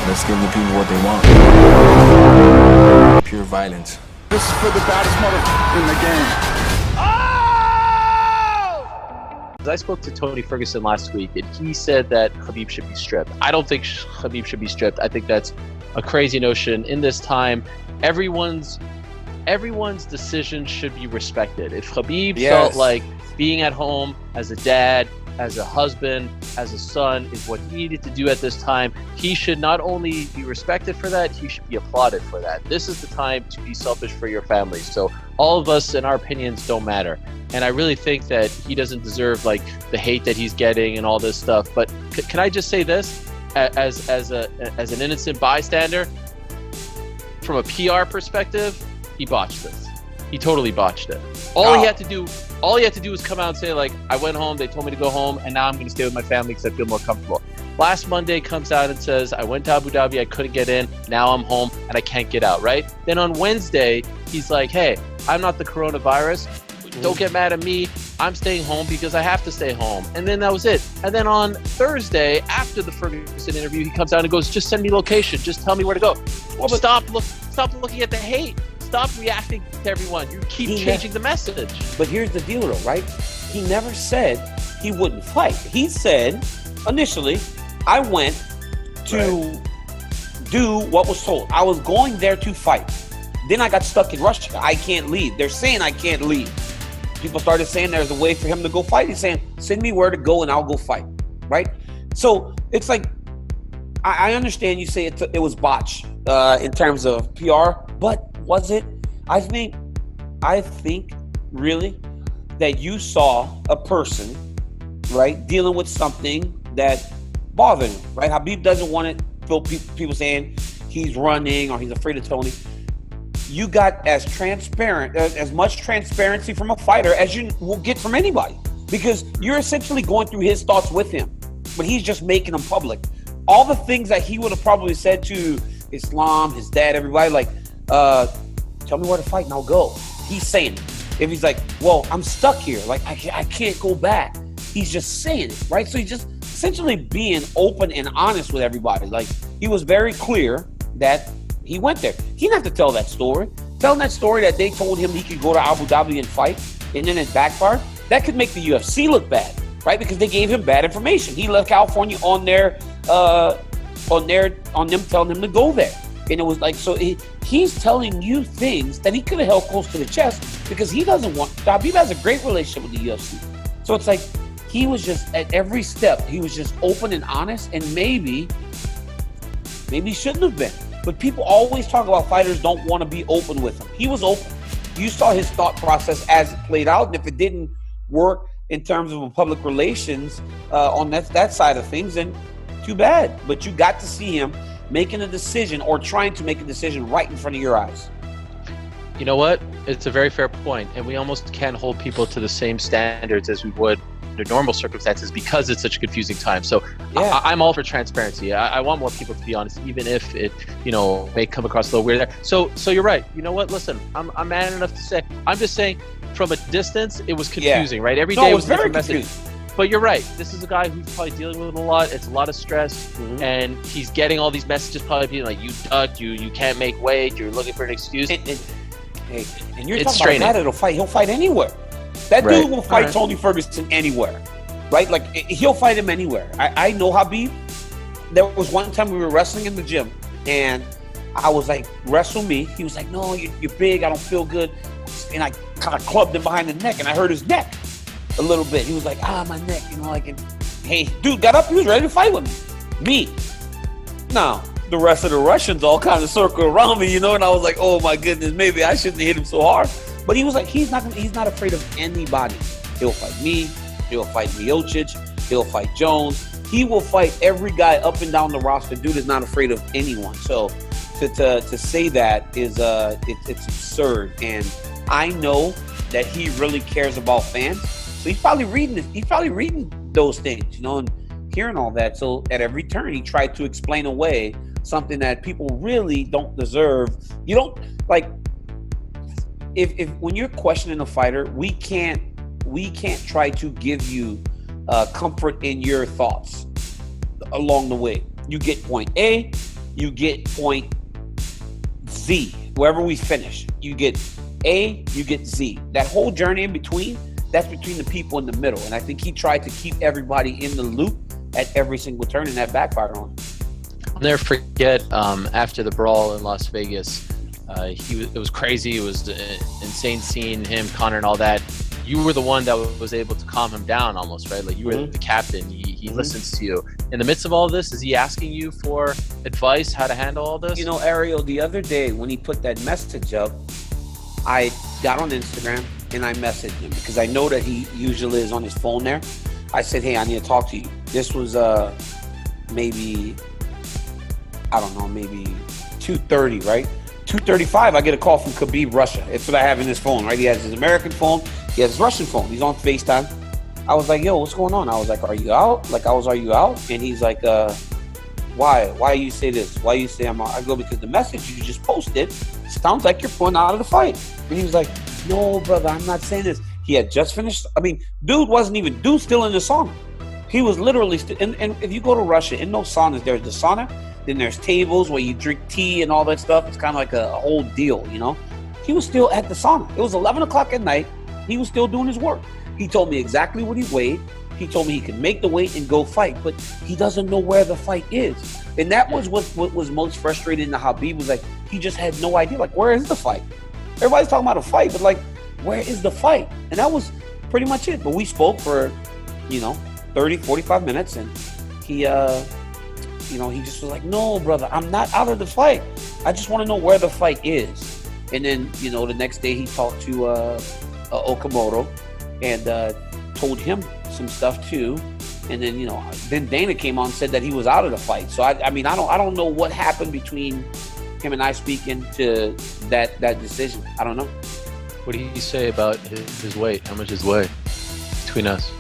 Let's give the people what they want. Pure violence. This is for the baddest mother in the game. I spoke to Tony Ferguson last week, and he said that KHABIB should be stripped. I don't think KHABIB should be stripped. I think that's a crazy notion. In this time, everyone's decision should be respected. If KHABIB felt like being at home as a dad, as a husband, as a son is what he needed to do at this time, he should not only be respected for that, he should be applauded for that. This is the time to be selfish for your family. So all of us and our opinions don't matter. And I really think that he doesn't deserve like the hate that he's getting and all this stuff. But can I just say this as an innocent bystander, from a PR perspective, he botched this. He totally botched it. All he had to do was come out and say, like, I went home, they told me to go home, and now I'm going to stay with my family because I feel more comfortable. Last Monday comes out and says, I went to Abu Dhabi, I couldn't get in, now I'm home and I can't get out, right? Then on Wednesday, he's like, hey, I'm not the coronavirus. Don't get mad at me. I'm staying home because I have to stay home. And then that was it. And then on Thursday, after the Ferguson interview, he comes out and goes, just send me location. Just tell me where to go. Well, stop looking at the hate. Stop reacting to everyone. You keep changing the message. But here's the deal, though, right? He never said he wouldn't fight. He said, initially, I went to do what was told. I was going there to fight. Then I got stuck in Russia. I can't leave. They're saying I can't leave. People started saying there's a way for him to go fight. He's saying, send me where to go and I'll go fight, right? So it's like, I understand you say it was botched in terms of PR, but was it? I think really that you saw a person, right, dealing with something that bothered him, right? KHABIB doesn't want it. People saying he's running or he's afraid of Tony. You got as much transparency from a fighter as you will get from anybody, because you're essentially going through his thoughts with him, but he's just making them public. All the things that he would have probably said to Islam, his dad, everybody, like, tell me where to fight and I'll go. He's saying it. If he's like, well, I'm stuck here, like I can't go back. He's just saying it, right? So he's just essentially being open and honest with everybody. Like, he was very clear that he went there. He didn't have to tell that story. Telling that story that they told him he could go to Abu Dhabi and fight, and then it backfired, that could make the UFC look bad, right? Because they gave him bad information. He left California on them telling him to go there. And it was like, so he's telling you things that he could have held close to the chest because he doesn't want. KHABIB has a great relationship with the UFC. So it's like, he was just, at every step, he was just open and honest, and maybe he shouldn't have been. But people always talk about fighters don't want to be open with him. He was open. You saw his thought process as it played out, and if it didn't work in terms of public relations on that side of things, then too bad. But you got to see him making a decision or trying to make a decision right in front of your eyes. You know what? It's a very fair point, and we almost can't hold people to the same standards as we would under normal circumstances because it's such a confusing time. So yeah. I'm all for transparency. I want more people to be honest, even if it, may come across a little weird there. So you're right. You know what? Listen, I'm man enough to say, I'm just saying from a distance, it was confusing, right? Every day was a different message. But you're right. This is a guy who's probably dealing with a lot. It's a lot of stress, and he's getting all these messages probably being like, you ducked, you can't make weight, you're looking for an excuse. And you're talking about that, he'll fight anywhere. That dude will fight Tony Ferguson anywhere, right? Like, he'll fight him anywhere. I know KHABIB. There was one time we were wrestling in the gym, and I was like, wrestle me. He was like, no, you're big, I don't feel good. And I kind of clubbed him behind the neck, and I hurt his neck a little bit. He was like, my neck, hey, dude got up, he was ready to fight with me. Now, the rest of the Russians all kind of circle around me, and I was like, oh my goodness, maybe I shouldn't have hit him so hard. But he was like, he's not afraid of anybody. He'll fight me, he'll fight Miocic, he'll fight Jones. He will fight every guy up and down the roster. Dude is not afraid of anyone. So to say that is it's absurd. And I know that he really cares about fans. So he's probably reading those things, and hearing all that. So at every turn, he tried to explain away something that people really don't deserve. You don't like. If when you're questioning a fighter, we can't try to give you comfort in your thoughts along the way. You get point A, you get point Z. Wherever we finish, you get A, you get Z. That whole journey in between, that's between the people in the middle. And I think he tried to keep everybody in the loop at every single turn, and that backfired on him. I'll never forget after the brawl in Las Vegas, it was crazy. It was an insane scene, him, Connor, and all that. You were the one that was able to calm him down almost, right? Like you were the captain. He listens to you. In the midst of all this, is he asking you for advice, how to handle all this? You know, Ariel, the other day when he put that message up, I got on Instagram and I messaged him because I know that he usually is on his phone there. I said, hey, I need to talk to you. This was maybe, I don't know, maybe 2:30, right? 2:35, I get a call from KHABIB, Russia. It's what I have in his phone, right? He has his American phone. He has his Russian phone. He's on FaceTime. I was like, yo, what's going on? I was like, are you out? Like, are you out? And he's like, why? Why you say this? Why you say I'm out? I go, because the message you just posted sounds like you're pulling out of the fight. And he was like, no, brother, I'm not saying this. He had just finished. I mean, dude's still in the sauna. He was literally still, and if you go to Russia, in those saunas, there's the sauna, then there's tables where you drink tea and all that stuff. It's kind of like a whole deal, you know? He was still at the sauna. It was 11 o'clock at night. He was still doing his work. He told me exactly what he weighed. He told me he could make the weight and go fight, but he doesn't know where the fight is. And that was what was most frustrating to KHABIB, was like, he just had no idea. Like, where is the fight? Everybody's talking about a fight, but like, where is the fight? And that was pretty much it. But we spoke for, 30, 45 minutes, and he, he just was like, no, brother, I'm not out of the fight. I just want to know where the fight is. And then, the next day he talked to Okamoto and told him some stuff too. And then, then Dana came on and said that he was out of the fight. So, I don't know what happened between him and I speaking to that decision. I don't know. What did he say about his weight? How much is weigh between us?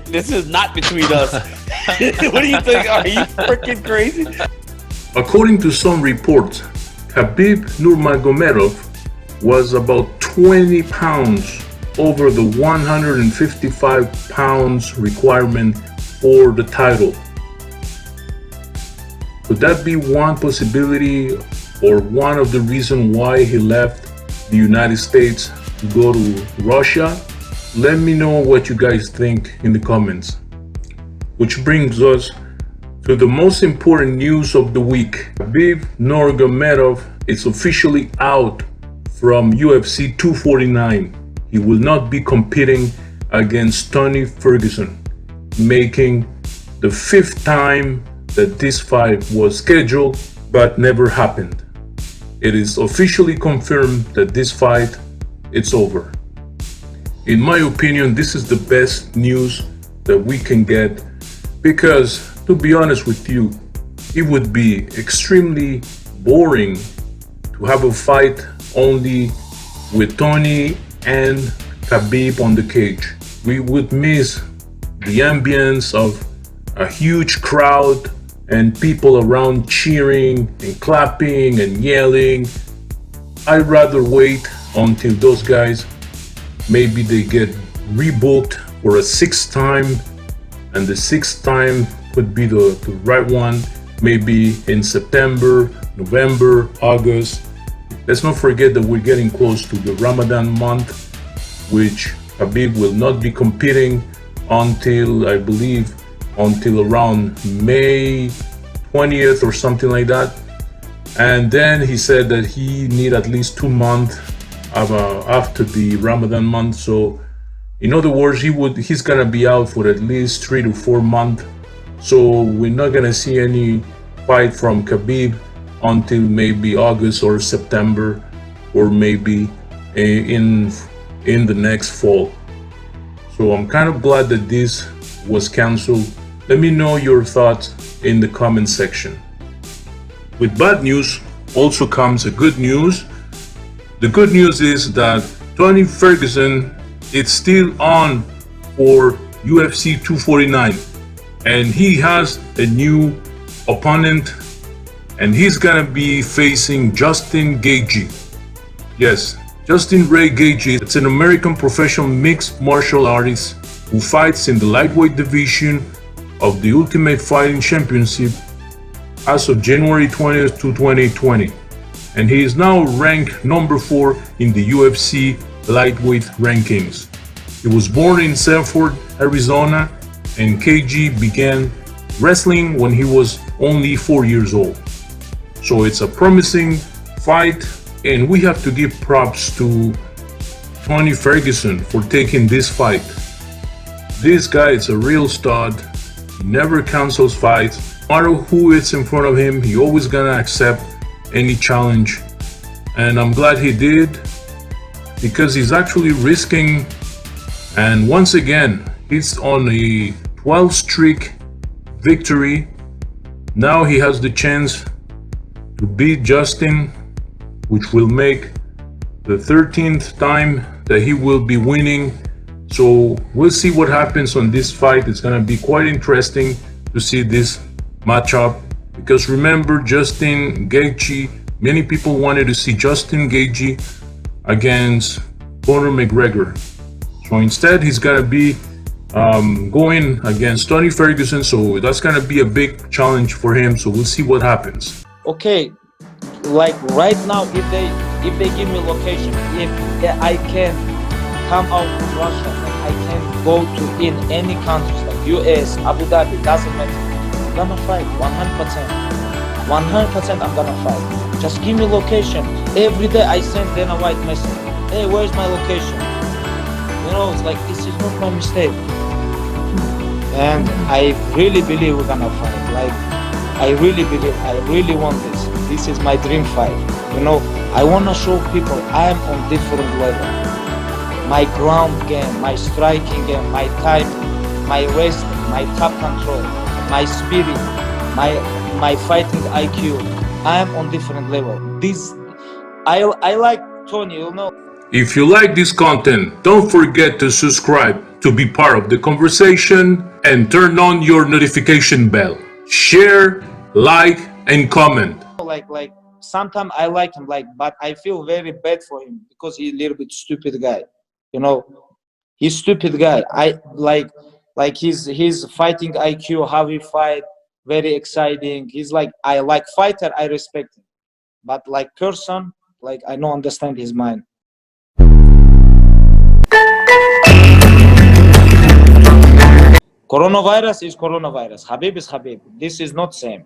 This is not between us. What do you think? Are you freaking crazy? According to some reports, KHABIB Nurmagomedov was about 20 pounds over the 155 pounds requirement for the title. Could that be one possibility or one of the reasons why he left the United States to go to Russia? Let me know what you guys think in the comments. Which brings us to the most important news of the week. KHABIB Nurmagomedov is officially out from UFC 249. He will not be competing against Tony Ferguson, making the 5th time that this fight was scheduled but never happened. It is officially confirmed that this fight is over. In my opinion, this is the best news that we can get, because to be honest with you, it would be extremely boring to have a fight only with Tony and KHABIB on the cage. We would miss the ambience of a huge crowd and people around cheering and clapping and yelling. I'd rather wait until those guys, maybe they get rebooked for a 6th time, and the 6th time could be the right one, maybe in September, November, August. Let's not forget that we're getting close to the Ramadan month, which KHABIB will not be competing until, I believe, until around May 20th or something like that. And then he said that he need at least 2 months after the Ramadan month. So in other words, he's gonna be out for at least 3 to 4 months. So we're not gonna see any fight from KHABIB until maybe August or September, or maybe in the next fall. So I'm kind of glad that this was canceled. Let me know your thoughts in the comment section. With bad news also comes a good news. The good news is that Tony Ferguson is still on for UFC 249, and he has a new opponent, and he's gonna be facing Justin Gaethje. Yes, Justin Ray Gaethje. It's an American professional mixed martial artist who fights in the lightweight division of the Ultimate Fighting Championship. as of January 20th to 2020, and he is now ranked number 4 in the UFC lightweight rankings. He was born in Sanford, Arizona, and KG began wrestling when he was only 4 years old. So it's a promising fight, and we have to give props to Tony Ferguson for taking this fight. This guy is a real stud. He never cancels fights. No matter who is in front of him, he always gonna accept any challenge. And I'm glad he did, because he's actually risking. And once again, he's on a 12 streak victory. Now he has the chance to beat Justin, which will make the 13th time that he will be winning. So we'll see what happens on this fight. It's gonna be quite interesting to see this matchup, because remember, Justin Gaethje, many people wanted to see Justin Gaethje against Conor McGregor. So instead, he's gonna be going against Tony Ferguson. So that's gonna be a big challenge for him. So we'll see what happens. Okay, like right now, if they give me location, if I can come out from Russia, I can go to in any countries like US, Abu Dhabi, doesn't matter. I'm gonna fight 100%. 100% I'm gonna fight. Just give me location. Every day I send Dana White message. Hey, where's my location? You know, it's like, this is not my mistake. And I really believe we're gonna fight. Like, I really believe, I really want this. This is my dream fight. You know, I wanna show people I am on different level. My ground game, my striking game, my timing, my wrestling, my top control, my spirit, my fighting IQ. I am on different level. This, I like Tony, you know. If you like this content, don't forget to subscribe to be part of the conversation and turn on your notification bell. Share, like, and comment. Like sometimes I like him, like, but I feel very bad for him because he's a little bit stupid guy. You know, he's stupid guy. I like his fighting IQ, how he fight, very exciting. He's like, I like fighter, I respect him, but like person, like I don't understand his mind. Coronavirus is coronavirus. Khabib is Khabib. This is not same.